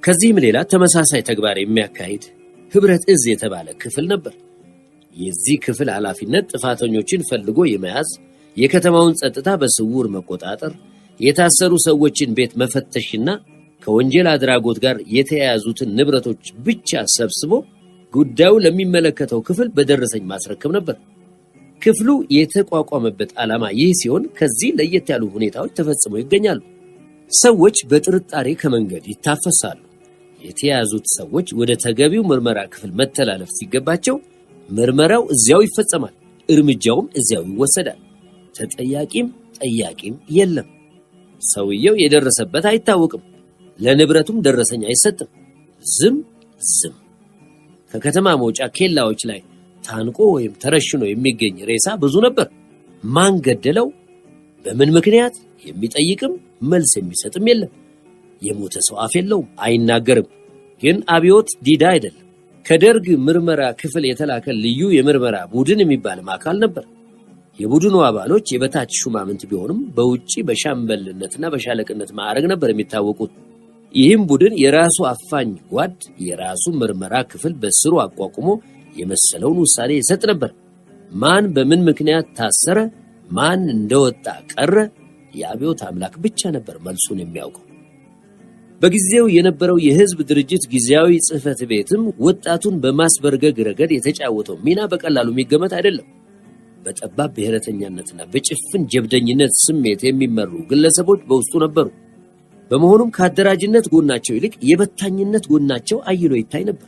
ከዚህም ሌላ ተመሳሳይ ተግባር የሚያካሂድ ህብረት እዝ የተባለ ክፍል ነበር። የዚህ ክፍል ኃላፊነት ጥፋተኞችን ፈልጎ የመያዝ፣ የከተማውን ጸጥታ በስውር መቆጣጠር፣ የታሰሩ ሰዎችን ቤት መፈተሽና ከወንጀል አድራጎት ጋር የተያያዙትን ንብረቶች ብቻ ሰብስቦ ጉዳዩ ለሚመለከተው ክፍል በደረሰኝ ማስረከብ ነበር። ክፍሉ የተቋቋመበት ዓላማ ይህ ሲሆን ከዚህ ለየት ያሉ ሁኔታዎች ተፈጽመው ይገኛሉ። ሰዎች በጥርጣሬ ከመንገድ ይታፈሳሉ። የተያዙት ሰዎች ወደ ተገቢው ምርመራ ክፍል መተላለፍ ሲገባቸው ምርመራው እዚያው ይፈጸማል፣ እርምጃውም እዚያው ይወሰዳል። ተጠያቂም ጠያቂም የለም። ሰውየው የደረሰበት አይታወቅም፣ ለንብረቱም ደረሰኝ አይሰጥም። ዝም። ከከተማ መውጫ ኬላዎች ላይ ታንቆ ወይም ተረሽኖ የሚገኝ ሬሳ ብዙ ነበር። ማን ገደለው፣ በምን ምክንያት የሚጠይቅም መልስ የሚሰጥም የለም። የሞተ ሰው አፍ የለውም፣ አይናገርም። ግን አብዮት ዲዳ አይደለም። ከደርግ ምርመራ ክፍል የተላከ ልዩ የምርመራ ቡድን የሚባል አካል ነበር። የቡድኑ አባሎች የበታች ሹማምንት ቢሆንም በውጪ በሻምበልነትና በሻለቅነት ማዕረግ ነበር የሚታወቁት። ይህም ቡድን የራሱ አፋኝ ጓድ የራሱ ምርመራ ክፍል በስሩ አቋቁሞ የመሰለውን ውሳኔ ይሰጥ ነበር። ማን በምን ምክንያት ታሰረ፣ ማን እንደወጣ ቀረ፣ የአብዮት አምላክ ብቻ ነበር መልሱን የሚያውቀው። በጊዜው የነበረው የህዝብ ድርጅት ጊዜያዊ ጽህፈት ቤትም ወጣቱን በማስበርገግ ረገድ የተጫወተው ሚና በቀላሉ የሚገመት አይደለም። በጠባብ ብሔረተኛነትና በጭፍን ጀብደኝነት ስሜት የሚመሩ ግለሰቦች በውስጡ ነበሩ። በመሆኑም ከአደራጅነት ጎናቸው ይልቅ የበታኝነት ጎናቸው አይሎ ይታይ ነበር።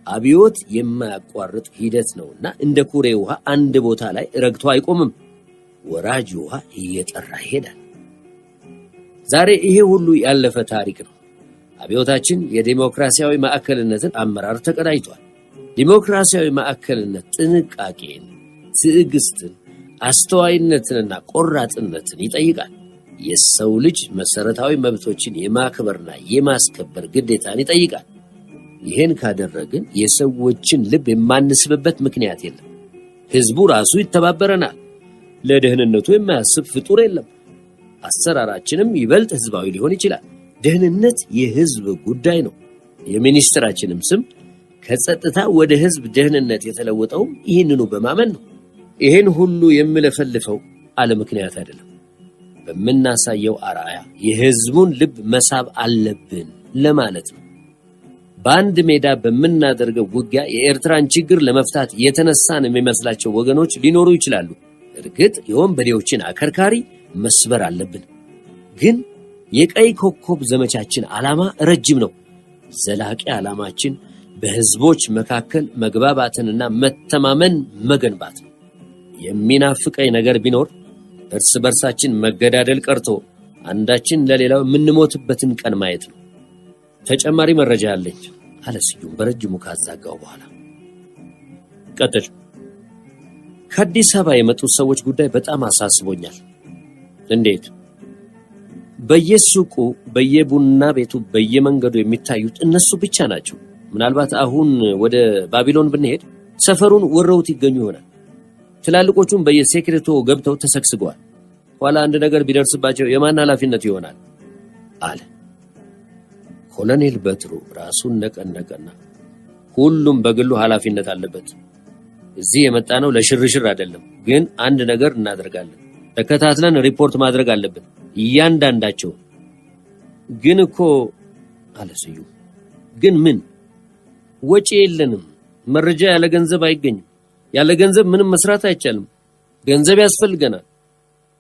አብዮት የማያቋርጥ ሂደት ነውና እንደ ኩሬ ውሃ አንድ ቦታ ላይ ረግቶ አይቆምም። ወራጅ ውሃ እየጠራ ይሄዳል። ዛሬ ይሄ ሁሉ ያለፈ ታሪክ ነው። አብዮታችን የዲሞክራሲያዊ ማዕከልነትን አመራር ተቀዳጅቷል። ዲሞክራሲያዊ ማዕከልነት ጥንቃቄን፣ ትዕግስትን፣ አስተዋይነትንና ቆራጥነትን ይጠይቃል። የሰው ልጅ መሰረታዊ መብቶችን የማክበርና የማስከበር ግዴታን ይጠይቃል። ይህን ካደረግን የሰዎችን ልብ የማንስብበት ምክንያት የለም። ህዝቡ ራሱ ይተባበረናል። ለደህንነቱ የማያስብ ፍጡር የለም። አሰራራችንም ይበልጥ ህዝባዊ ሊሆን ይችላል። ደህንነት የህዝብ ጉዳይ ነው። የሚኒስትራችንም ስም ከጸጥታ ወደ ህዝብ ደህንነት የተለወጠው ይህንኑ በማመን ነው። ይህን ሁሉ የምለፈልፈው አለ ምክንያት አይደለም። በመናሳየው አራያ የህዝቡን ልብ መሳብ አለብን ለማለት ነው። በአንድ ሜዳ በመናደርገው ውጊያ የኤርትራን ችግር ለመፍታት የተነሳን የሚመስላቸው ወገኖች ሊኖሩ ይችላሉ። እርግጥ የወንበዴዎችን አከርካሪ መስበር አለብን። ግን የቀይ ኮከብ ዘመቻችን ዓላማ ረጅም ነው። ዘላቂ ዓላማችን በህዝቦች መካከል መግባባትንና መተማመን መገንባት ነው። የሚናፍቀኝ ነገር ቢኖር እርስ በርሳችን መገዳደል ቀርቶ አንዳችን ለሌላው የምንሞትበትን ቀን ማየት ነው። ተጨማሪ መረጃ አለኝ አለ ስዩም በረጅሙ ካዛጋው በኋላ። ቀጥል። ከአዲስ አበባ የመጡት ሰዎች ጉዳይ በጣም አሳስቦኛል። እንዴት? በየሱቁ፣ በየቡና ቤቱ፣ በየመንገዱ የሚታዩት እነሱ ብቻ ናቸው። ምናልባት አሁን ወደ ባቢሎን ብንሄድ ሰፈሩን ወረውት ይገኙ ይሆናል። ትላልቆቹም በየሴክሬቶ ገብተው ተሰግስገዋል። ኋላ አንድ ነገር ቢደርስባቸው የማን ኃላፊነት ይሆናል አለ። ኮሎኔል በትሩ ራሱን ነቀነቀና ሁሉም በግሉ ኃላፊነት አለበት። እዚህ የመጣ ነው ለሽርሽር አይደለም። ግን አንድ ነገር እናደርጋለን። ተከታትለን ሪፖርት ማድረግ አለብን እያንዳንዳቸው። ግን እኮ አለ ስዩም። ግን ምን? ወጪ የለንም። መረጃ ያለ ገንዘብ አይገኝም። ያለ ገንዘብ ምንም መስራት አይቻልም። ገንዘብ ያስፈልገናል።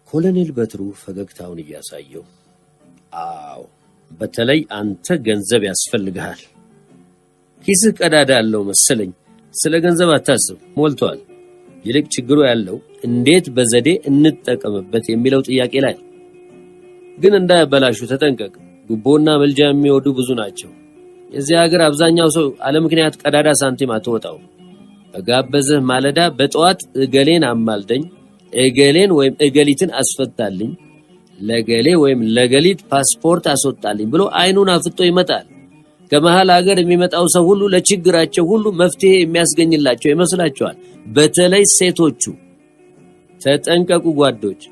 ኮሎኔል በትሩ ፈገግታውን እያሳየው አዎ፣ በተለይ አንተ ገንዘብ ያስፈልጋል። ኪስህ ቀዳዳ ያለው መሰለኝ። ስለ ገንዘብ አታስብ፣ ሞልቷል። ይልቅ ችግሩ ያለው እንዴት በዘዴ እንጠቀምበት የሚለው ጥያቄ ላይ። ግን እንዳያበላሹ ተጠንቀቅ። ጉቦና መልጃ የሚወዱ ብዙ ናቸው። የዚህ ሀገር አብዛኛው ሰው አለ ምክንያት ቀዳዳ ሳንቲም አትወጣው። በጋበዘህ ማለዳ በጠዋት እገሌን አማልደኝ፣ እገሌን ወይም እገሊትን አስፈታልኝ፣ ለገሌ ወይም ለገሊት ፓስፖርት አስወጣልኝ ብሎ አይኑን አፍጦ ይመጣል። ከመሃል ሀገር የሚመጣው ሰው ሁሉ ለችግራቸው ሁሉ መፍትሄ የሚያስገኝላቸው ይመስላቸዋል። በተለይ ሴቶቹ። ተጠንቀቁ ጓዶች።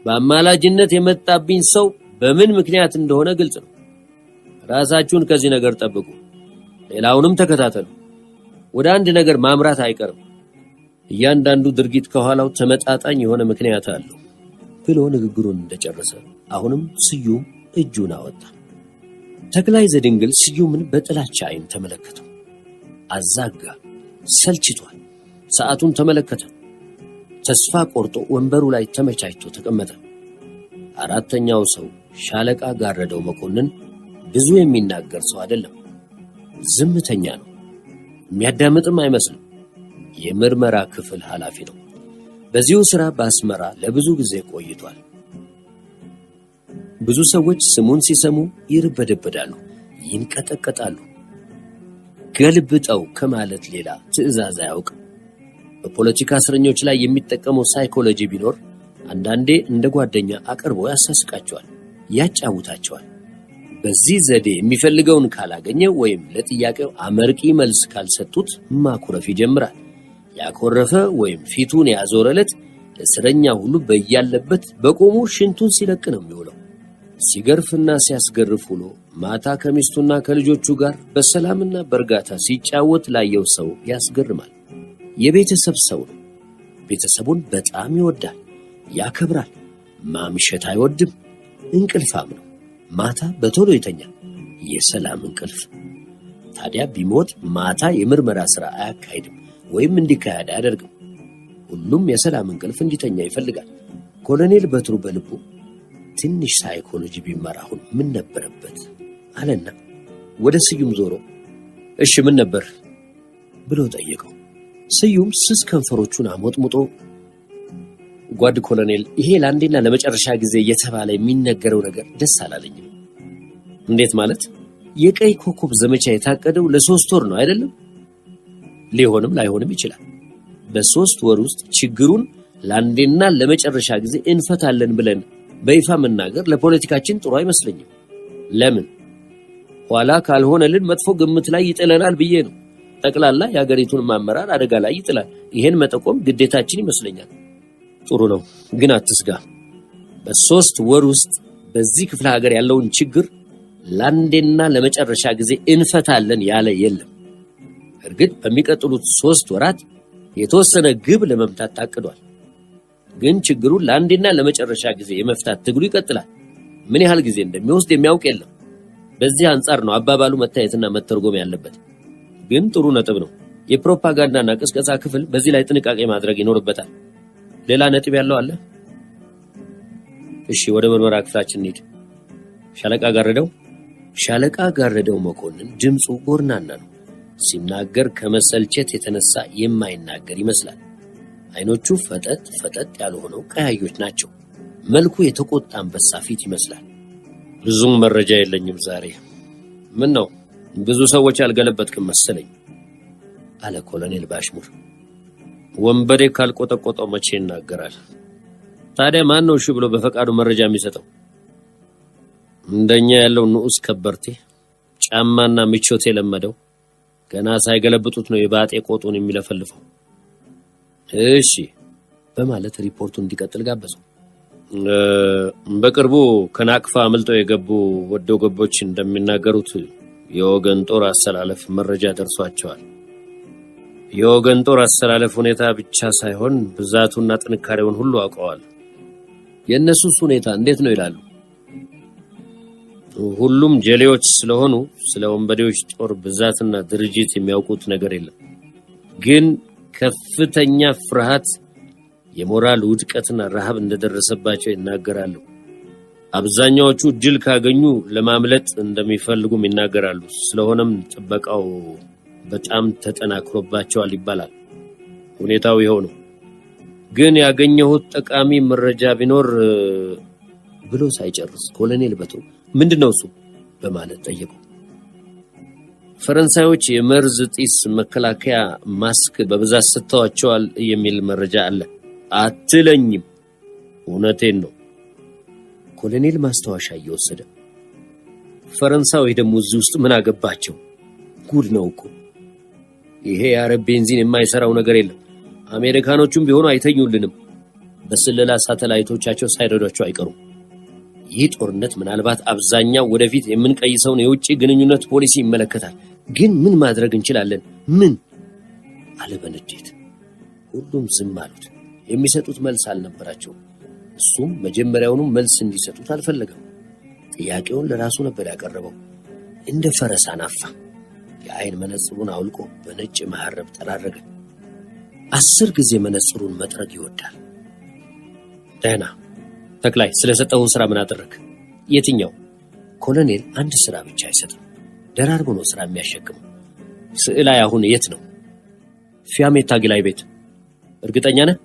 በአማላጅነት የመጣብኝ ሰው በምን ምክንያት እንደሆነ ግልጽ ነው። ራሳችሁን ከዚህ ነገር ጠብቁ፣ ሌላውንም ተከታተሉ። ወደ አንድ ነገር ማምራት አይቀርም። እያንዳንዱ ድርጊት ከኋላው ተመጣጣኝ የሆነ ምክንያት አለው ብሎ ንግግሩን እንደጨረሰ አሁንም ስዩም እጁን አወጣ። ተክላይ ዘድንግል ስዩምን በጥላቻ አይን ተመለከተው። አዛጋ፣ ሰልችቷል። ሰዓቱን ተመለከተ። ተስፋ ቆርጦ ወንበሩ ላይ ተመቻችቶ ተቀመጠ። አራተኛው ሰው ሻለቃ ጋረደው መኮንን ብዙ የሚናገር ሰው አይደለም። ዝምተኛ ነው። የሚያዳምጥም አይመስልም። የምርመራ ክፍል ኃላፊ ነው። በዚሁ ሥራ በአስመራ ለብዙ ጊዜ ቆይቷል። ብዙ ሰዎች ስሙን ሲሰሙ ይርበደበዳሉ፣ ይንቀጠቀጣሉ። ገልብጠው ከማለት ሌላ ትዕዛዝ አያውቅም። በፖለቲካ እስረኞች ላይ የሚጠቀመው ሳይኮሎጂ ቢኖር አንዳንዴ እንደ ጓደኛ አቅርቦ ያሳስቃቸዋል፣ ያጫውታቸዋል። በዚህ ዘዴ የሚፈልገውን ካላገኘ ወይም ለጥያቄው አመርቂ መልስ ካልሰጡት ማኩረፍ ይጀምራል። ያኮረፈ ወይም ፊቱን ያዞረለት እስረኛ ሁሉ በያለበት በቆሙ ሽንቱን ሲለቅ ነው የሚውለው። ሲገርፍና ሲያስገርፍ ውሎ ማታ ከሚስቱና ከልጆቹ ጋር በሰላምና በእርጋታ ሲጫወት ላየው ሰው ያስገርማል። የቤተሰብ ሰው ነው። ቤተሰቡን በጣም ይወዳል፣ ያከብራል። ማምሸት አይወድም። እንቅልፋም ነው። ማታ በቶሎ ይተኛል፣ የሰላም እንቅልፍ። ታዲያ ቢሞት ማታ የምርመራ ሥራ አያካሂድም ወይም እንዲካሄድ አያደርግም። ሁሉም የሰላም እንቅልፍ እንዲተኛ ይፈልጋል። ኮሎኔል በትሩ በልቡ ትንሽ ሳይኮሎጂ ቢማር አሁን ምን ነበረበት አለና ወደ ስዩም ዞሮ እሺ ምን ነበር ብሎ ጠየቀው። ስዩም ስስ ከንፈሮቹን አሞጥሙጦ ጓድ ኮሎኔል፣ ይሄ ለአንዴና ለመጨረሻ ጊዜ እየተባለ የሚነገረው ነገር ደስ አላለኝም። እንዴት ማለት? የቀይ ኮከብ ዘመቻ የታቀደው ለ3 ወር ነው አይደለም? ሊሆንም ላይሆንም ይችላል። በ3 ወር ውስጥ ችግሩን ለአንዴና ለመጨረሻ ጊዜ እንፈታለን ብለን በይፋ መናገር ለፖለቲካችን ጥሩ አይመስለኝም። ለምን? ኋላ ካልሆነልን መጥፎ ግምት ላይ ይጥለናል ብዬ ነው። ጠቅላላ የሀገሪቱን ማመራር አደጋ ላይ ይጥላል። ይሄን መጠቆም ግዴታችን ይመስለኛል። ጥሩ ነው፣ ግን አትስጋ። በ3 ወር ውስጥ በዚህ ክፍለ ሀገር ያለውን ችግር ለአንዴና ለመጨረሻ ጊዜ እንፈታለን ያለ የለም። እርግጥ በሚቀጥሉት 3 ወራት የተወሰነ ግብ ለመምታት ታቅዷል። ግን ችግሩን ለአንዴና ለመጨረሻ ጊዜ የመፍታት ትግሉ ይቀጥላል። ምን ያህል ጊዜ እንደሚወስድ የሚያውቅ የለም። በዚህ አንጻር ነው አባባሉ መታየትና መተርጎም ያለበት። ግን ጥሩ ነጥብ ነው። የፕሮፓጋንዳና ቅስቀሳ ክፍል በዚህ ላይ ጥንቃቄ ማድረግ ይኖርበታል። ሌላ ነጥብ ያለው አለ? እሺ፣ ወደ ምርመራ ክፍላችን እንሂድ። ሻለቃ ጋረደው መኮንን ድምፁ ጎርናና ነው። ሲናገር ከመሰልቸት የተነሳ የማይናገር ይመስላል። አይኖቹ ፈጠጥ ያሉ ሆነው ቀያዮች ናቸው። መልኩ የተቆጣ አንበሳ ፊት ይመስላል። ብዙም መረጃ የለኝም ዛሬ። ምን ነው ብዙ ሰዎች ያልገለበጥክም መሰለኝ አለ ኮሎኔል ባሽሙር። ወንበዴ ካልቆጠቆጠው መቼ ይናገራል? ታዲያ ማን ነው እሺ ብሎ በፈቃዱ መረጃ የሚሰጠው? እንደኛ ያለው ንዑስ ከበርቴ ጫማና ምቾት የለመደው ገና ሳይገለብጡት ነው የባጤ ቆጡን የሚለፈልፈው። እሺ በማለት ሪፖርቱን እንዲቀጥል ጋበዘው። በቅርቡ ከናቅፋ አምልጠው የገቡ ወዶ ገቦች እንደሚናገሩት የወገን ጦር አሰላለፍ መረጃ ደርሷቸዋል። የወገን ጦር አሰላለፍ ሁኔታ ብቻ ሳይሆን ብዛቱና ጥንካሬውን ሁሉ አውቀዋል። የእነሱስ ሁኔታ እንዴት ነው ይላሉ? ሁሉም ጀሌዎች ስለሆኑ ስለ ወንበዴዎች ጦር ብዛትና ድርጅት የሚያውቁት ነገር የለም። ግን ከፍተኛ ፍርሃት፣ የሞራል ውድቀትና ረሃብ እንደደረሰባቸው ይናገራሉ። አብዛኛዎቹ ድል ካገኙ ለማምለጥ እንደሚፈልጉም ይናገራሉ። ስለሆነም ጥበቃው በጣም ተጠናክሮባቸዋል ይባላል። ሁኔታው ይኸው ነው። ግን ያገኘሁት ጠቃሚ መረጃ ቢኖር ብሎ ሳይጨርስ ኮሎኔል በትሩ ምንድነው እሱ በማለት ጠየቀው። ፈረንሳዮች የመርዝ ጢስ መከላከያ ማስክ በብዛት ሰጥተዋቸዋል የሚል መረጃ አለ። አትለኝም? እውነቴን ነው። ኮሎኔል ማስታወሻ እየወሰደ ፈረንሳዊ ደግሞ እዚህ ውስጥ ምን አገባቸው? ጉድ ነው እኮ ይሄ የአረብ ቤንዚን የማይሰራው ነገር የለም። አሜሪካኖቹም ቢሆኑ አይተኙልንም። በስለላ ሳተላይቶቻቸው ሳይረዷቸው አይቀሩም። ይህ ጦርነት ምናልባት አብዛኛው ወደፊት የምንቀይሰውን የውጭ ግንኙነት ፖሊሲ ይመለከታል። ግን ምን ማድረግ እንችላለን? ምን አለ በንዴት። ሁሉም ዝም አሉት። የሚሰጡት መልስ አልነበራቸውም። እሱም መጀመሪያውኑ መልስ እንዲሰጡት አልፈለገም። ጥያቄውን ለራሱ ነበር ያቀረበው። እንደ ፈረስ አናፋ። የአይን መነጽሩን አውልቆ በነጭ መሐረብ ጠራረገ። 10 ጊዜ መነጽሩን መጥረግ ይወዳል። ደህና ተክላይ፣ ስለሰጠው ስራ ምን አደረክ? የትኛው? ኮሎኔል አንድ ስራ ብቻ አይሰጥም፣ ደራርቦ ነው ስራ የሚያሸክመው። ስዕላይ አሁን የት ነው? ፊያሜታ ጊላይ ቤት። እርግጠኛ ነህ?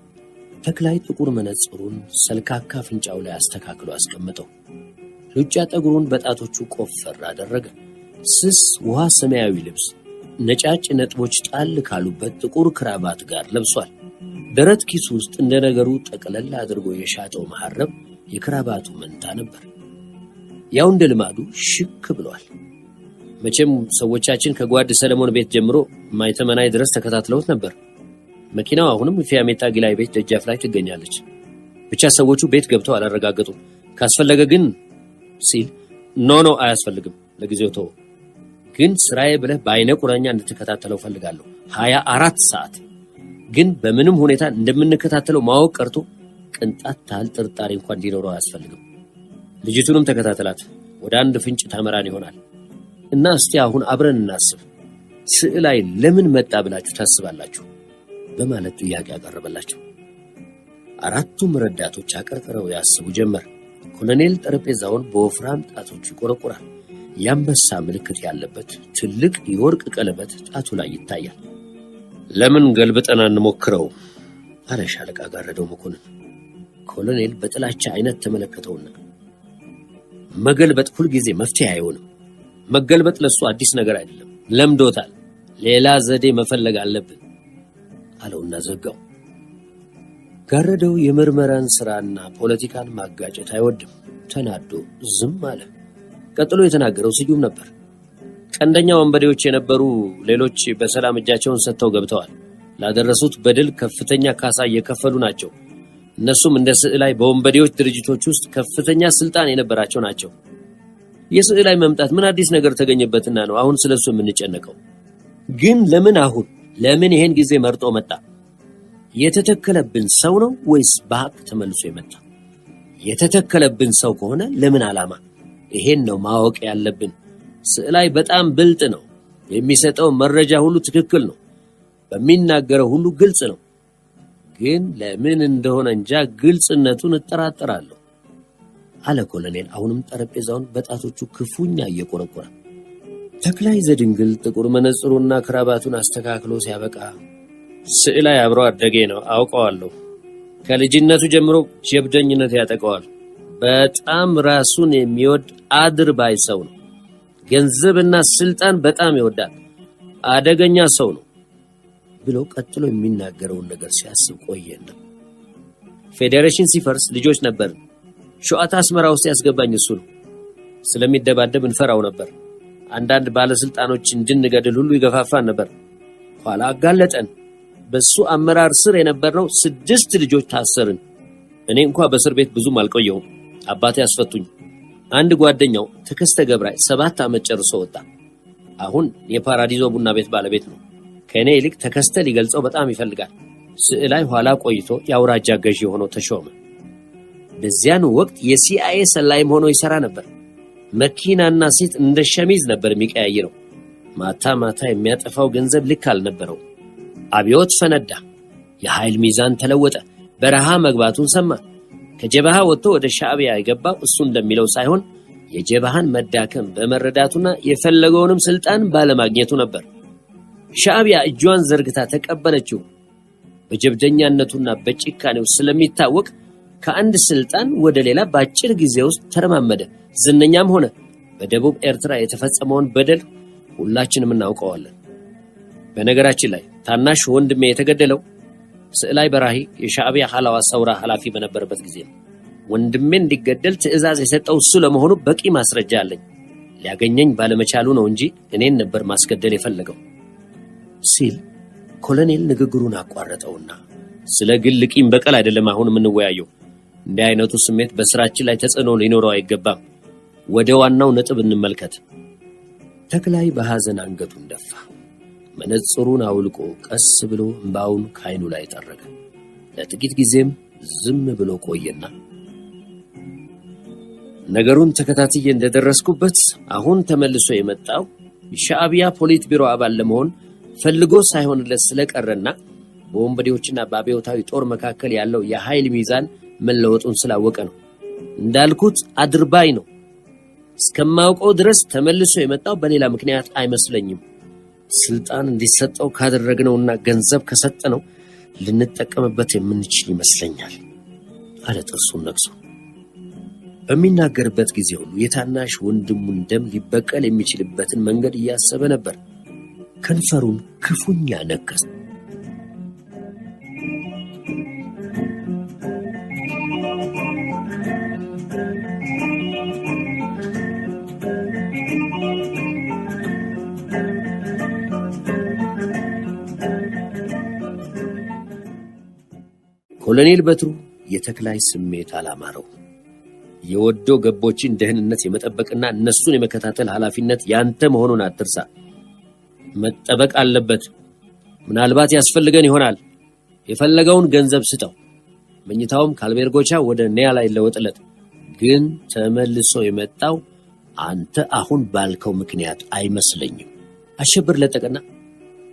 ተክላይ ጥቁር መነጽሩን ሰልካካ አፍንጫው ላይ አስተካክሎ አስቀመጠው። ሉጫ ጠጉሩን በጣቶቹ ቆፈር አደረገ። ስስ ውሃ ሰማያዊ ልብስ ነጫጭ ነጥቦች ጣል ካሉበት ጥቁር ክራባት ጋር ለብሷል። ደረት ኪስ ውስጥ እንደ ነገሩ ጠቅለል አድርጎ የሻጠው መሐረብ የክራባቱ መንታ ነበር። ያው እንደ ልማዱ ሽክ ብሏል። መቼም ሰዎቻችን ከጓድ ሰለሞን ቤት ጀምሮ ማይተመናይ ድረስ ተከታትለውት ነበር። መኪናው አሁንም ፊያሜታ ጊላይ ቤት ደጃፍ ላይ ትገኛለች። ብቻ ሰዎቹ ቤት ገብተው አላረጋገጡም። ካስፈለገ ግን ሲል ኖ አያስፈልግም፣ ለጊዜው ተው። ግን ስራዬ ብለህ በአይነ ቁራኛ እንድትከታተለው ፈልጋለሁ። 24 ሰዓት። ግን በምንም ሁኔታ እንደምንከታተለው ማወቅ ቀርቶ ቅንጣት ታህል ጥርጣሬ እንኳን እንዲኖረው አያስፈልግም። ልጅቱንም ተከታተላት፣ ወደ አንድ ፍንጭ ታመራን ይሆናል። እና እስቲ አሁን አብረን እናስብ። ስዕላይ ለምን መጣ ብላችሁ ታስባላችሁ? በማለት ጥያቄ ያቀረበላቸው። አራቱም ረዳቶች አቀርቅረው ያስቡ ጀመር። ኮሎኔል ጠረጴዛውን በወፍራም ጣቶቹ ይቆረቁራል። የአንበሳ ምልክት ያለበት ትልቅ የወርቅ ቀለበት ጣቱ ላይ ይታያል። ለምን ገልብጠን አንሞክረው? አለ ሻለቃ ጋረደው መኮንን። ኮሎኔል በጥላቻ አይነት ተመለከተውና መገልበጥ ሁልጊዜ መፍትሄ አይሆንም። መገልበጥ ለሱ አዲስ ነገር አይደለም፣ ለምዶታል። ሌላ ዘዴ መፈለግ አለብን አለውና ዘጋው። ጋረደው የምርመራን ስራና ፖለቲካን ማጋጨት አይወድም። ተናዶ ዝም አለ። ቀጥሎ የተናገረው ስዩም ነበር። ቀንደኛ ወንበዴዎች የነበሩ ሌሎች በሰላም እጃቸውን ሰጥተው ገብተዋል። ላደረሱት በደል ከፍተኛ ካሳ እየከፈሉ ናቸው። እነሱም እንደ ስዕላይ በወንበዴዎች ድርጅቶች ውስጥ ከፍተኛ ስልጣን የነበራቸው ናቸው። የስዕላይ መምጣት ምን አዲስ ነገር ተገኘበትና ነው አሁን ስለሱ የምንጨነቀው? ግን ለምን አሁን? ለምን ይሄን ጊዜ መርጦ መጣ? የተተከለብን ሰው ነው ወይስ በሀቅ ተመልሶ የመጣ? የተተከለብን ሰው ከሆነ ለምን ዓላማ? ይሄን ነው ማወቅ ያለብን። ስዕላይ በጣም ብልጥ ነው። የሚሰጠው መረጃ ሁሉ ትክክል ነው። በሚናገረው ሁሉ ግልጽ ነው። ግን ለምን እንደሆነ እንጃ ግልጽነቱን እጠራጠራለሁ አለ ኮሎኔል አሁንም ጠረጴዛውን በጣቶቹ ክፉኛ እየቆረቆረ። ተክላይ ዘድንግል ጥቁር መነጽሩና ክራባቱን አስተካክሎ ሲያበቃ ስዕላይ አብሮ አደጌ ነው፣ አውቀዋለሁ። ከልጅነቱ ጀምሮ ጀብደኝነት ያጠቀዋል። በጣም ራሱን የሚወድ አድርባይ ሰው ነው። ገንዘብና ስልጣን በጣም ይወዳል። አደገኛ ሰው ነው ብሎ ቀጥሎ የሚናገረውን ነገር ሲያስብ ቆየና ፌዴሬሽን ሲፈርስ ልጆች ነበር። ሸዋታ አስመራ ውስጥ ያስገባኝ እሱ ነው። ስለሚደባደብ እንፈራው ነበር። አንዳንድ ባለስልጣኖች እንድንገድል ሁሉ ይገፋፋን ነበር። ኋላ አጋለጠን። በሱ አመራር ስር የነበርነው 6 ልጆች ታሰርን። እኔ እንኳን በእስር ቤት ብዙም አልቆየሁም። አባቴ አስፈቱኝ። አንድ ጓደኛው ተከስተ ገብራይ 7 ዓመት ጨርሶ ወጣ። አሁን የፓራዲዞ ቡና ቤት ባለቤት ነው። ከኔ ይልቅ ተከስተ ሊገልጸው በጣም ይፈልጋል። ስዕላይ ኋላ ቆይቶ የአውራጃ ገዢ ሆኖ ተሾመ። በዚያን ወቅት የሲአይኤ ሰላይም ሆኖ ይሰራ ነበር። መኪናና ሴት እንደ ሸሚዝ ነበር የሚቀያየረው። ማታ ማታ የሚያጠፋው ገንዘብ ልክ አልነበረው። አብዮት ፈነዳ። የኃይል ሚዛን ተለወጠ። በረሃ መግባቱን ሰማ። ከጀበሃ ወጥቶ ወደ ሻዕቢያ የገባው እሱ እንደሚለው ሳይሆን የጀበሃን መዳከም በመረዳቱና የፈለገውንም ስልጣን ባለማግኘቱ ነበር። ሻዕቢያ እጇን ዘርግታ ተቀበለችው። በጀብደኛነቱና በጭካኔው ስለሚታወቅ ከአንድ ስልጣን ወደ ሌላ በአጭር ጊዜ ውስጥ ተረማመደ። ዝነኛም ሆነ። በደቡብ ኤርትራ የተፈጸመውን በደል ሁላችንም እናውቀዋለን። በነገራችን ላይ ታናሽ ወንድሜ የተገደለው ስዕላይ በራሂ የሻዕቢያ ሐላዋ ሰውራ ኃላፊ በነበረበት ጊዜ ነው። ወንድሜ እንዲገደል ትዕዛዝ የሰጠው እሱ ለመሆኑ በቂ ማስረጃ አለኝ። ሊያገኘኝ ባለመቻሉ ነው እንጂ እኔን ነበር ማስገደል የፈለገው ሲል ኮሎኔል ንግግሩን አቋረጠውና ስለ ግል ቂም በቀል አይደለም አሁን የምንወያየው። እንዲህ አይነቱ ስሜት በስራችን ላይ ተጽዕኖ ሊኖረው አይገባም። ወደ ዋናው ነጥብ እንመልከት። ተክላይ በሐዘን አንገቱን ደፋ። መነጽሩን አውልቆ ቀስ ብሎ እንባውን ከዓይኑ ላይ ጠረገ። ለጥቂት ጊዜም ዝም ብሎ ቆየና ነገሩን ተከታትዬ እንደደረስኩበት አሁን ተመልሶ የመጣው ሻዕቢያ ፖሊት ቢሮ አባል ለመሆን ፈልጎ ሳይሆንለት ስለቀረና በወንበዴዎችና በአብዮታዊ ጦር መካከል ያለው የኃይል ሚዛን መለወጡን ስላወቀ ነው። እንዳልኩት አድርባይ ነው። እስከማውቀው ድረስ ተመልሶ የመጣው በሌላ ምክንያት አይመስለኝም። ስልጣን እንዲሰጠው ካደረግነውና ገንዘብ ከሰጠነው ልንጠቀምበት የምንችል ይመስለኛል አለ ጥርሱን ነክሶ። በሚናገርበት ጊዜ ሁሉ የታናሽ ወንድሙን ደም ሊበቀል የሚችልበትን መንገድ እያሰበ ነበር። ከንፈሩን ክፉኛ ነከሰ። ኮሎኔል በትሩ የተክላይ ስሜት አላማረው። የወዶ ገቦችን ደህንነት የመጠበቅና እነሱን የመከታተል ኃላፊነት ያንተ መሆኑን አትርሳ። መጠበቅ አለበት። ምናልባት ያስፈልገን ይሆናል። የፈለገውን ገንዘብ ስጠው። መኝታውም ካልቤርጎቻ ወደ ኒያላ ይለወጥለት። ግን ተመልሶ የመጣው አንተ አሁን ባልከው ምክንያት አይመስለኝም። አሸብር ለጠቀና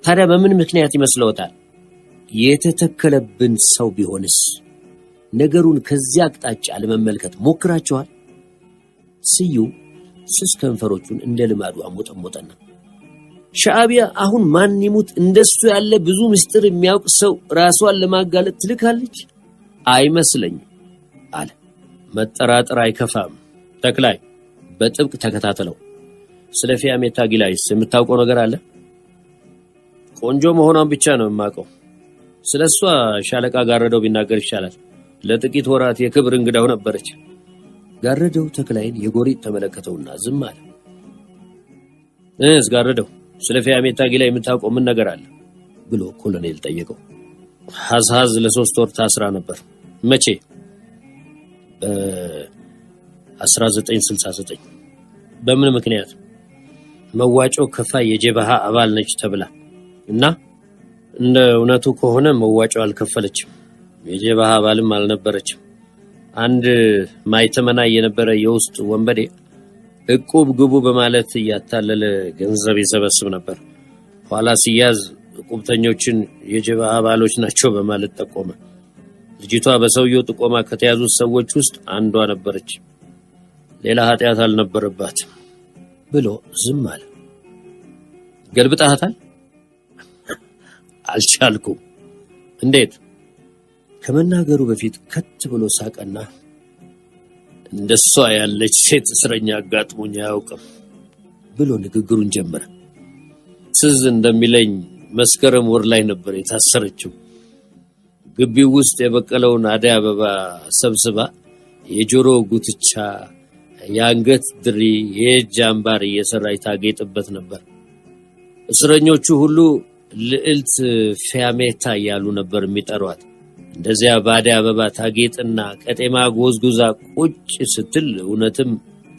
ታዲያ በምን ምክንያት ይመስለዎታል? የተተከለብን ሰው ቢሆንስ? ነገሩን ከዚያ አቅጣጫ ለመመልከት ሞክራችኋል? ስዩም ስስ ከንፈሮቹን እንደ ልማዱ አሞጠሞጠና ሻዕቢያ አሁን ማን ይሙት እንደሱ ያለ ብዙ ምስጢር የሚያውቅ ሰው ራሷን ለማጋለጥ ትልካለች? አይመስለኝም አለ። መጠራጠር አይከፋም። ተክላይ በጥብቅ ተከታተለው። ስለ ፊያሜታ ጊላይስ የምታውቀው ነገር አለ? ቆንጆ መሆኗን ብቻ ነው የማውቀው። ስለሷ ሻለቃ ጋረደው ቢናገር ይሻላል። ለጥቂት ወራት የክብር እንግዳው ነበረች። ጋረደው ተክላይን የጎሪጥ ተመለከተውና ዝም አለ። ጋረደው ስለ ፊያሜታ ጊላይ የምታውቀው ምን ነገር አለ ብሎ ኮሎኔል ጠየቀው። ሐዝሐዝ ለ3 ወር ታስራ ነበር። መቼ? በ1969 በምን ምክንያት? መዋጮ ከፋይ የጀበሃ አባል ነች ተብላ እና እንደ እውነቱ ከሆነ መዋጮ አልከፈለችም። የጀበሃ አባልም አልነበረችም። አንድ ማይተመና የነበረ የውስጥ ወንበዴ እቁብ ግቡ በማለት ያታለለ ገንዘብ ይሰበስብ ነበር። ኋላ ሲያዝ ቁብተኞችን የጀበሃ አባሎች ናቸው በማለት ጠቆመ። ልጅቷ በሰውየው ጥቆማ ከተያዙት ሰዎች ውስጥ አንዷ ነበረች። ሌላ ኃጢያት አልነበረባትም ብሎ ዝም አለ። ገልብጣታል? አልቻልኩም። እንዴት? ከመናገሩ በፊት ከት ብሎ ሳቀና እንደሷ ያለች ሴት እስረኛ አጋጥሞኝ አያውቅም ብሎ ንግግሩን ጀመረ። ትዝ እንደሚለኝ መስከረም ወር ላይ ነበር የታሰረችው። ግቢው ውስጥ የበቀለውን አደይ አበባ ሰብስባ የጆሮ ጉትቻ፣ የአንገት ድሪ፣ የእጅ አምባር እየሰራች ታጌጥበት ነበር። እስረኞቹ ሁሉ ልዕልት ፊያሜታ እያሉ ነበር የሚጠሯት። እንደዚያ በአደይ አበባ ታጌጥና ቀጤማ ጎዝጉዛ ቁጭ ስትል እውነትም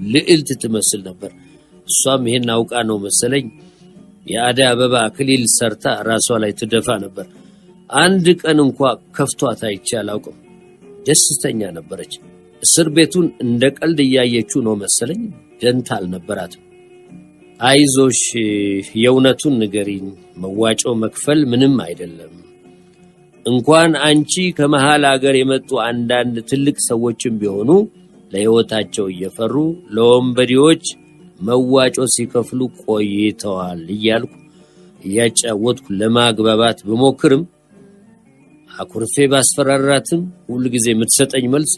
ልዕልት ትመስል ነበር። እሷም ይሄን አውቃ ነው መሰለኝ የአደይ አበባ አክሊል ሰርታ ራሷ ላይ ትደፋ ነበር። አንድ ቀን እንኳን ከፍቷት አይቼ አላውቅም። ደስተኛ ነበረች። እስር ቤቱን እንደ ቀልድ እያየችው ነው መሰለኝ። ደንታ አልነበራትም። አይዞሽ የእውነቱን ንገሪኝ፣ መዋጮ መክፈል ምንም አይደለም። እንኳን አንቺ ከመሃል ሀገር የመጡ አንዳንድ ትልቅ ሰዎችም ቢሆኑ ለሕይወታቸው እየፈሩ ለወንበዴዎች መዋጮ ሲከፍሉ ቆይተዋል እያልኩ እያጫወትኩ ለማግባባት በሞክርም አኩርፌ ባስፈራራትም ሁሉ ጊዜ የምትሰጠኝ መልስ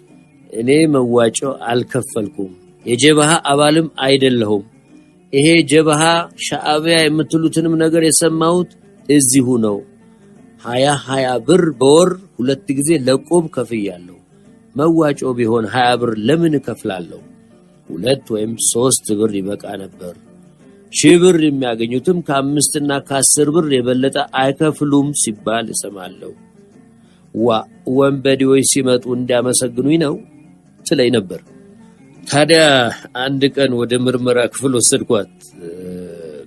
እኔ መዋጮ አልከፈልኩም፣ የጀበሃ አባልም አይደለሁም። ይሄ ጀበሃ ሻዕቢያ የምትሉትንም ነገር የሰማሁት እዚሁ ነው። 20 ብር በወር 2 ጊዜ ለቆብ ከፍያለሁ። መዋጮ ቢሆን 20 ብር ለምን እከፍላለሁ? 2 ወይም 3 ብር ይበቃ ነበር። 1000 ብር የሚያገኙትም ከ5 እና ከ10 ብር የበለጠ አይከፍሉም ሲባል እሰማለሁ። ወንበዴዎች ሲመጡ እንዲያመሰግኑኝ ነው ትለኝ ነበር። ታዲያ አንድ ቀን ወደ ምርመራ ክፍል ወሰድኳት።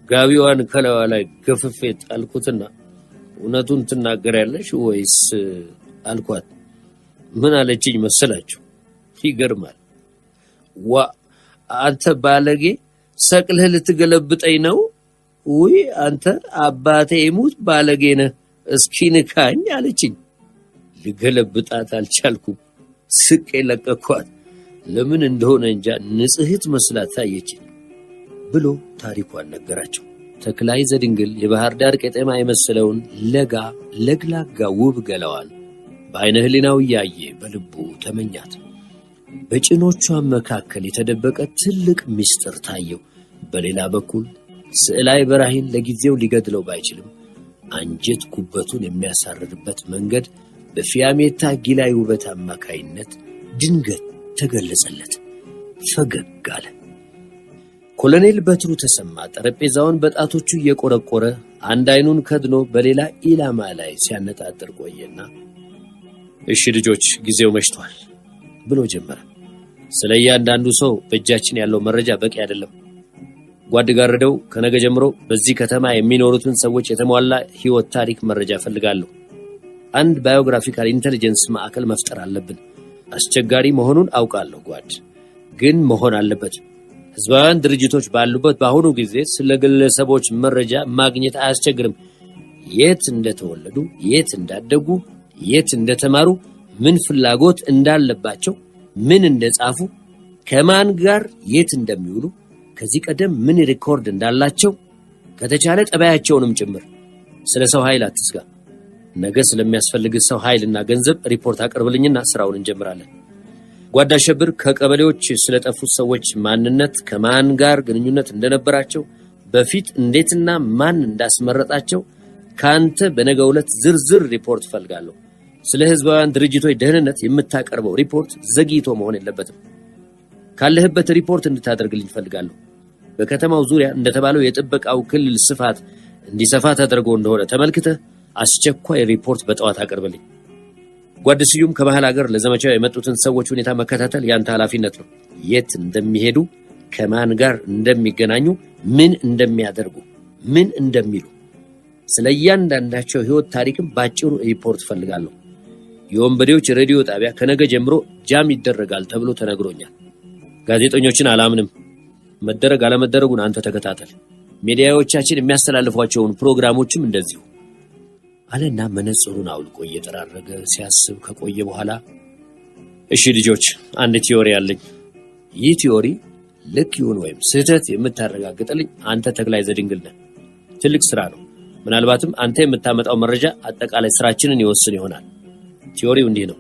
ጋቢዋን ከላዋ ላይ ገፍፌ ጣልኩትና እውነቱን ትናገሪያለሽ ወይስ አልኳት። ምን አለችኝ መሰላችሁ? ይገርማል። አንተ ባለጌ ሰቅልህ ልትገለብጠኝ ነው? ውይ አንተ አባቴ ይሙት ባለጌ ነህ፣ እስኪ ንካኝ አለችኝ። ልገለብጣት አልቻልኩም። ስቄ ለቀኳት። ለምን እንደሆነ እንጃ ንጽሕት መስላት ታየችኝ ብሎ ታሪኳን ነገራቸው። ተክላይ ዘድንግል የባህር ዳር ቄጠማ የመሰለውን ለጋ ለግላጋ ውብ ገላዋን በዓይነ ሕሊናው እያየ በልቡ ተመኛት። በጭኖቿ መካከል የተደበቀ ትልቅ ምስጢር ታየው። በሌላ በኩል ስዕላይ በራሂን ለጊዜው ሊገድለው ባይችልም አንጀት ኩበቱን የሚያሳርርበት መንገድ በፊያሜታ ጊላይ ውበት አማካይነት ድንገት ተገለጸለት። ፈገግ አለ። ኮሎኔል በትሩ ተሰማ ጠረጴዛውን በጣቶቹ እየቆረቆረ አንድ አይኑን ከድኖ በሌላ ኢላማ ላይ ሲያነጣጥር ቆየና እሺ ልጆች ጊዜው መሽቷል ብሎ ጀመረ። ስለ እያንዳንዱ ሰው በእጃችን ያለው መረጃ በቂ አይደለም። ጓድ ጋርደው ከነገ ጀምሮ በዚህ ከተማ የሚኖሩትን ሰዎች የተሟላ ህይወት ታሪክ መረጃ ፈልጋለሁ። አንድ ባዮግራፊካል ኢንተለጀንስ ማዕከል መፍጠር አለብን። አስቸጋሪ መሆኑን አውቃለሁ ጓድ፣ ግን መሆን አለበት። ህዝባውያን ድርጅቶች ባሉበት በአሁኑ ጊዜ ስለ ግለሰቦች መረጃ ማግኘት አያስቸግርም። የት እንደተወለዱ፣ የት እንዳደጉ፣ የት እንደተማሩ፣ ምን ፍላጎት እንዳለባቸው፣ ምን እንደጻፉ፣ ከማን ጋር የት እንደሚውሉ፣ ከዚህ ቀደም ምን ሪኮርድ እንዳላቸው፣ ከተቻለ ጠባያቸውንም ጭምር። ስለ ሰው ኃይል አትስጋ። ነገ ስለሚያስፈልግ ሰው ኃይልና ገንዘብ ሪፖርት አቅርብልኝና ስራውን እንጀምራለን። ጓዳ ሸብር ከቀበሌዎች ስለጠፉት ሰዎች ማንነት፣ ከማን ጋር ግንኙነት እንደነበራቸው፣ በፊት እንዴትና ማን እንዳስመረጣቸው ካንተ በነገው ዕለት ዝርዝር ሪፖርት ፈልጋለሁ። ስለ ህዝባውያን ድርጅቶች ደህንነት የምታቀርበው ሪፖርት ዘግይቶ መሆን የለበትም። ካለህበት ሪፖርት እንድታደርግልኝ ፈልጋለሁ። በከተማው ዙሪያ እንደተባለው የጥበቃው ክልል ስፋት እንዲሰፋ ተደርጎ እንደሆነ ተመልክተህ አስቸኳይ ሪፖርት በጠዋት አቀርብልኝ። ጓድ ስዩም ከባህል ሀገር ለዘመቻው የመጡትን ሰዎች ሁኔታ መከታተል ያንተ ኃላፊነት ነው። የት እንደሚሄዱ፣ ከማን ጋር እንደሚገናኙ፣ ምን እንደሚያደርጉ፣ ምን እንደሚሉ፣ ስለ እያንዳንዳቸው ህይወት ታሪክም ባጭሩ ሪፖርት ፈልጋለሁ። የወንበዴዎች ሬዲዮ ጣቢያ ከነገ ጀምሮ ጃም ይደረጋል ተብሎ ተነግሮኛል። ጋዜጠኞችን አላምንም። መደረግ አለመደረጉን አንተ ተከታተል። ሚዲያዎቻችን የሚያስተላልፏቸውን ፕሮግራሞችም እንደዚሁ አለና መነጽሩን አውልቆ እየተራረገ ሲያስብ ከቆየ በኋላ እሺ ልጆች፣ አንድ ቲዮሪ አለኝ። ይህ ቲዮሪ ልክ ይሁን ወይም ስህተት የምታረጋግጥልኝ አንተ ተክላይ ዘድንግል ነህ። ትልቅ ስራ ነው። ምናልባትም አንተ የምታመጣው መረጃ አጠቃላይ ስራችንን ይወስን ይሆናል። ቲዮሪው እንዲህ ነው።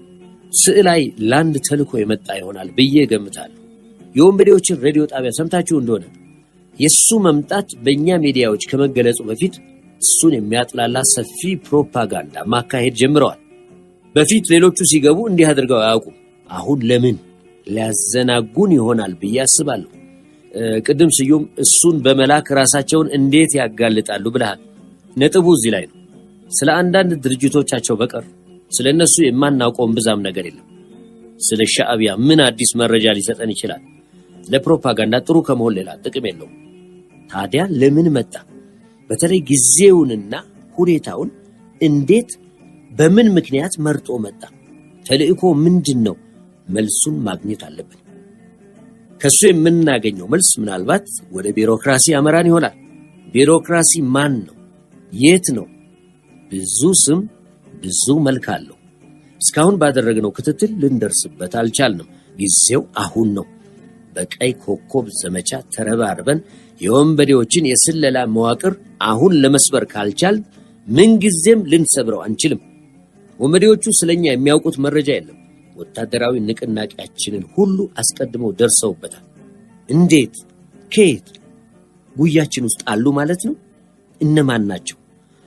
ስዕላይ ላንድ ተልኮ የመጣ ይሆናል ብዬ ገምታለሁ። የወንበዴዎችን ሬዲዮ ጣቢያ ሰምታችሁ እንደሆነ የሱ መምጣት በእኛ ሚዲያዎች ከመገለጹ በፊት እሱን የሚያጥላላ ሰፊ ፕሮፓጋንዳ ማካሄድ ጀምረዋል። በፊት ሌሎቹ ሲገቡ እንዲህ አድርገው አያውቁም። አሁን ለምን ሊያዘናጉን ይሆናል ብዬ አስባለሁ። ቅድም ስዩም እሱን በመላክ ራሳቸውን እንዴት ያጋልጣሉ ብለሃል። ነጥቡ እዚህ ላይ ነው። ስለ አንዳንድ ድርጅቶቻቸው በቀር ስለ እነሱ የማናውቀውን ብዛም ነገር የለም። ስለ ሻዕቢያ ምን አዲስ መረጃ ሊሰጠን ይችላል? ለፕሮፓጋንዳ ጥሩ ከመሆን ሌላ ጥቅም የለውም። ታዲያ ለምን መጣ? በተለይ ጊዜውንና ሁኔታውን እንዴት በምን ምክንያት መርጦ መጣ? ተልእኮ ምንድነው? መልሱን ማግኘት አለብን። ከሱ የምናገኘው መልስ ምናልባት ወደ ቢሮክራሲ አመራን ይሆናል። ቢሮክራሲ ማን ነው? የት ነው? ብዙ ስም ብዙ መልክ አለው። እስካሁን ባደረግነው ክትትል ልንደርስበት አልቻልንም። ጊዜው አሁን ነው። በቀይ ኮከብ ዘመቻ ተረባርበን የወንበዴዎችን የስለላ መዋቅር አሁን ለመስበር ካልቻል ምንጊዜም ልንሰብረው አንችልም። ወንበዴዎቹ ስለኛ የሚያውቁት መረጃ የለም። ወታደራዊ ንቅናቄያችንን ሁሉ አስቀድመው ደርሰውበታል። እንዴት? ከየት? ጉያችን ውስጥ አሉ ማለት ነው። እነማን ናቸው?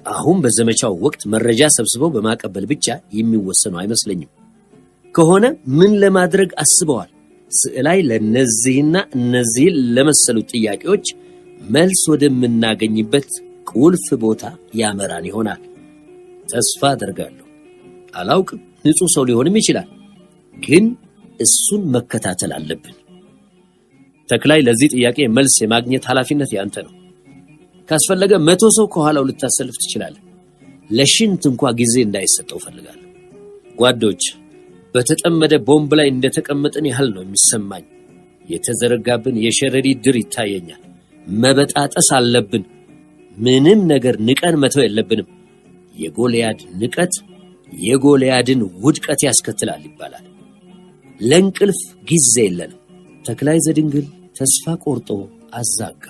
አሁን በዘመቻው ወቅት መረጃ ሰብስበው በማቀበል ብቻ የሚወሰኑ አይመስለኝም። ከሆነ ምን ለማድረግ አስበዋል? ስዕላይ ለነዚህና እነዚህን ለመሰሉ ጥያቄዎች መልስ ወደምናገኝበት ቁልፍ ቦታ ያመራን ይሆናል። ተስፋ አደርጋለሁ። አላውቅም። ንጹህ ሰው ሊሆንም ይችላል። ግን እሱን መከታተል አለብን። ተክላይ ለዚህ ጥያቄ መልስ የማግኘት ኃላፊነት ያንተ ነው። ካስፈለገ 100 ሰው ከኋላው ልታሰልፍ ትችላለህ። ለሽንት እንኳን ጊዜ እንዳይሰጠው ፈልጋለሁ። ጓዶች፣ በተጠመደ ቦምብ ላይ እንደተቀመጥን ያህል ነው የሚሰማኝ። የተዘረጋብን የሸረሪት ድር ይታየኛል። መበጣጠስ አለብን። ምንም ነገር ንቀን መተው የለብንም። የጎልያድ ንቀት የጎልያድን ውድቀት ያስከትላል ይባላል። ለእንቅልፍ ጊዜ የለንም። ተክላይ ዘድንግል ተስፋ ቆርጦ አዛጋ።